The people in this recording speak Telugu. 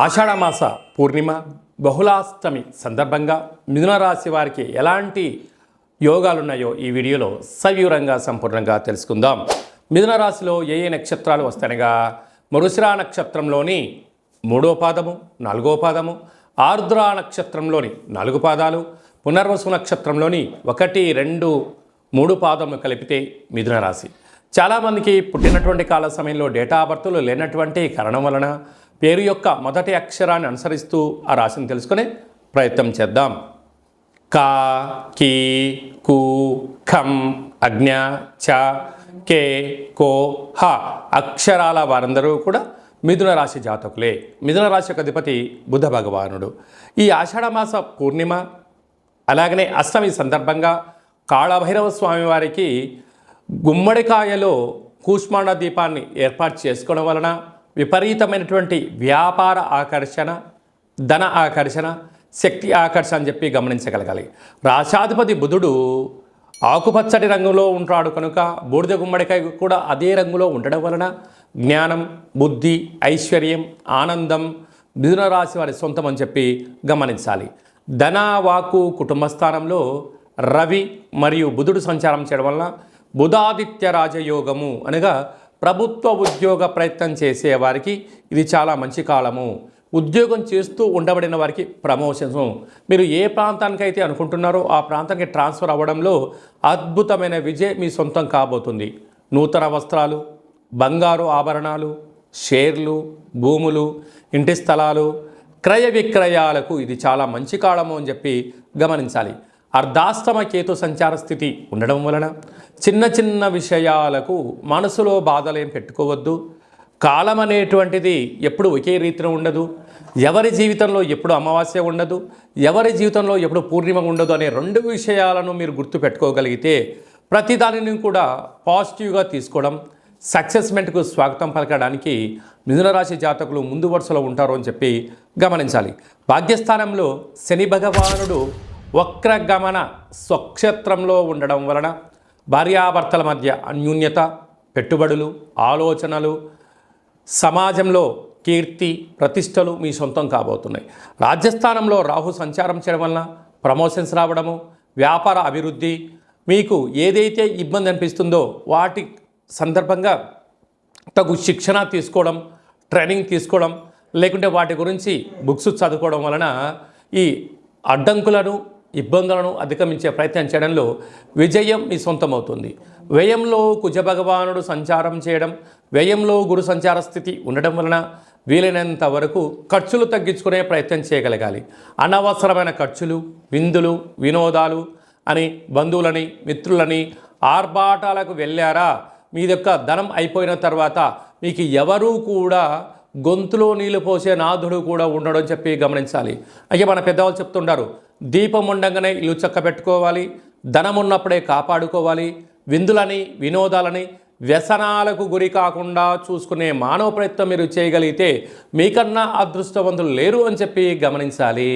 ఆషాఢమాస పూర్ణిమ బహుళాష్టమి సందర్భంగా మిథున రాశి వారికి ఎలాంటి యోగాలు ఉన్నాయో ఈ వీడియోలో సవివరంగా సంపూర్ణంగా తెలుసుకుందాం. మిథున రాశిలో ఏ నక్షత్రాలు వస్తాయనగా మృగశిర నక్షత్రంలోని 3వ పాదము 4వ పాదము, ఆర్ద్ర నక్షత్రంలోని 4 పాదాలు, పునర్వసు నక్షత్రంలోని 1, 2, 3 పాదము కలిపితే మిథున రాశి. చాలామందికి పుట్టినటువంటి కాల సమయంలో డేటా ఆఫ్ బర్త్లు లేనటువంటి కారణం వలన పేరు యొక్క మొదటి అక్షరాన్ని అనుసరిస్తూ ఆ రాశిని తెలుసుకునే ప్రయత్నం చేద్దాం. కా, కీ, కు, ఖం, అజ్ఞ, చ, కే, కో, హ అక్షరాల వారందరూ కూడా మిథున రాశి జాతకులే. మిథున రాశి యొక్క అధిపతి బుధ భగవానుడు. ఈ ఆషాఢమాస పూర్ణిమ అలాగనే అష్టమి సందర్భంగా కాళభైరవ స్వామి వారికి గుమ్మడికాయలో కూష్మాండ దీపాన్ని ఏర్పాటు చేసుకోవడం వలన విపరీతమైనటువంటి వ్యాపార ఆకర్షణ, ధన ఆకర్షణ, శక్తి ఆకర్షణ అని చెప్పి గమనించగలగాలి. రాశాధిపతి బుధుడు ఆకుపచ్చటి రంగులో ఉంటాడు కనుక బూడిద గుమ్మడికాయ కూడా అదే రంగులో ఉండడం వలన జ్ఞానం, బుద్ధి, ఐశ్వర్యం, ఆనందం మిథున రాశి వారి సొంతం అని చెప్పి గమనించాలి. ధన, వాక్కు, కుటుంబ స్థానంలో రవి మరియు బుధుడు సంచారం చేయడం వలన బుధాదిత్య రాజయోగము అనగా ప్రభుత్వ ఉద్యోగ ప్రయత్నం చేసే వారికి ఇది చాలా మంచి కాలము. ఉద్యోగం చేస్తూ ఉండబడిన వారికి ప్రమోషన్స్, మీరు ఏ ప్రాంతానికైతే అనుకుంటున్నారో ఆ ప్రాంతానికి ట్రాన్స్ఫర్ అవ్వడంలో అద్భుతమైన విజయం మీ సొంతం కాబోతుంది. నూతన వస్త్రాలు, బంగారు ఆభరణాలు, షేర్లు, భూములు, ఇంటి స్థలాలు క్రయ విక్రయాలకు ఇది చాలా మంచి కాలము అని చెప్పి గమనించాలి. అర్ధాష్టమ కేతు సంచార స్థితి ఉండడం వలన చిన్న చిన్న విషయాలకు మనసులో బాధలేం పెట్టుకోవద్దు. కాలం అనేటువంటిది ఎప్పుడు ఒకే రీతిలో ఉండదు. ఎవరి జీవితంలో ఎప్పుడు అమావాస్య ఉండదు, ఎవరి జీవితంలో ఎప్పుడు పూర్ణిమ ఉండదు అనే 2 విషయాలను మీరు గుర్తు పెట్టుకోగలిగితే ప్రతిదానిని కూడా పాజిటివ్గా తీసుకోవడం, సక్సెస్మెంట్కు స్వాగతం పలకడానికి మిథున రాశి జాతకులు ముందు వరుసలో ఉంటారు అని చెప్పి గమనించాలి. భాగ్యస్థానంలో శని భగవానుడు వక్రగమన స్వక్షేత్రంలో ఉండడం వలన భార్యాభర్తల మధ్య అన్యూన్యత, పెట్టుబడులు, ఆలోచనలు, సమాజంలో కీర్తి, ప్రతిష్టలు మీ సొంతం కాబోతున్నాయి. రాజ్యస్థానంలో రాహు సంచారం చేయడం వలన ప్రమోషన్స్ రావడము, వ్యాపార అభివృద్ధి, మీకు ఏదైతే ఇబ్బంది అనిపిస్తుందో వాటి సందర్భంగా తగు శిక్షణ తీసుకోవడం, ట్రైనింగ్ తీసుకోవడం, లేకుంటే వాటి గురించి బుక్స్ చదువుకోవడం వలన ఈ అడ్డంకులను, ఇబ్బందులను అధిగమించే ప్రయత్నం చేయడంలో విజయం మీ సొంతమవుతుంది. వ్యయంలో కుజ భగవానుడు సంచారం చేయడం, వ్యయంలో గురు సంచార స్థితి ఉండడం వలన వీలైనంత వరకు ఖర్చులు తగ్గించుకునే ప్రయత్నం చేయగలగాలి. అనవసరమైన ఖర్చులు, విందులు, వినోదాలు అని బంధువులని, మిత్రులని ఆర్భాటాలకు వెళ్ళారా మీ యొక్క ధనం అయిపోయిన తర్వాత మీకు ఎవరూ కూడా గొంతులో నీళ్లు పోసే నాథుడు కూడా ఉండడం చెప్పి గమనించాలి. అయితే మన పెద్దవాళ్ళు చెప్తుంటారు, దీపం ఉండగానే ఇల్లు చక్క పెట్టుకోవాలి, ధనం ఉన్నప్పుడే కాపాడుకోవాలి, విందులని, వినోదాలని, వ్యసనాలకు గురి కాకుండా చూసుకునే మానవ ప్రయత్నం మీరు చేయగలిగితే మీకన్నా అదృష్టవంతులు లేరు అని చెప్పి గమనించాలి.